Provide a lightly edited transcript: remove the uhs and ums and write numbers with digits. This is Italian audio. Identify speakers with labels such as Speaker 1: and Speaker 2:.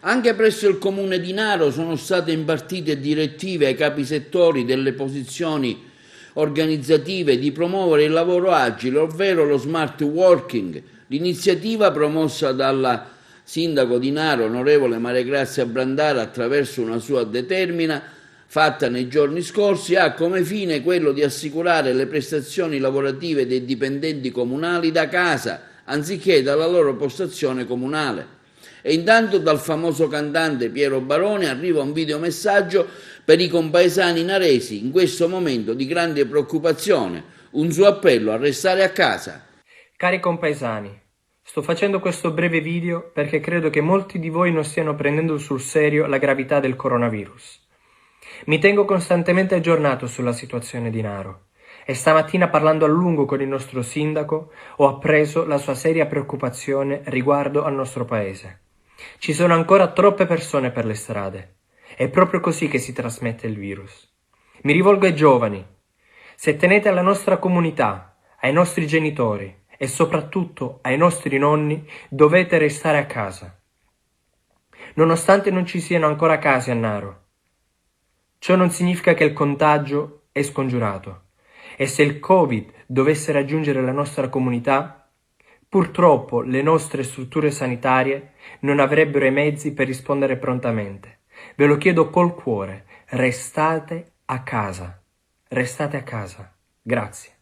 Speaker 1: Anche presso il comune di Naro sono state impartite direttive ai capi settori delle posizioni organizzative di promuovere il lavoro agile, ovvero lo smart working. L'iniziativa promossa dalla sindaco di Naro, onorevole Mariagrazia Brandara, attraverso una sua determina fatta nei giorni scorsi, ha come fine quello di assicurare le prestazioni lavorative dei dipendenti comunali da casa, anziché dalla loro postazione comunale. E intanto dal famoso cantante Piero Barone arriva un videomessaggio per i compaesani naresi in questo momento di grande preoccupazione, un suo appello a restare a casa.
Speaker 2: Cari compaesani, sto facendo questo breve video perché credo che molti di voi non stiano prendendo sul serio la gravità del coronavirus. Mi tengo costantemente aggiornato sulla situazione di Naro e stamattina, parlando a lungo con il nostro sindaco, ho appreso la sua seria preoccupazione riguardo al nostro paese. Ci sono ancora troppe persone per le strade. È proprio così che si trasmette il virus. Mi rivolgo ai giovani. Se tenete alla nostra comunità, ai nostri genitori e soprattutto ai nostri nonni, dovete restare a casa. Nonostante non ci siano ancora casi a Naro, ciò non significa che il contagio è scongiurato. E se il Covid dovesse raggiungere la nostra comunità, purtroppo le nostre strutture sanitarie non avrebbero i mezzi per rispondere prontamente. Ve lo chiedo col cuore, restate a casa. Restate a casa. Grazie.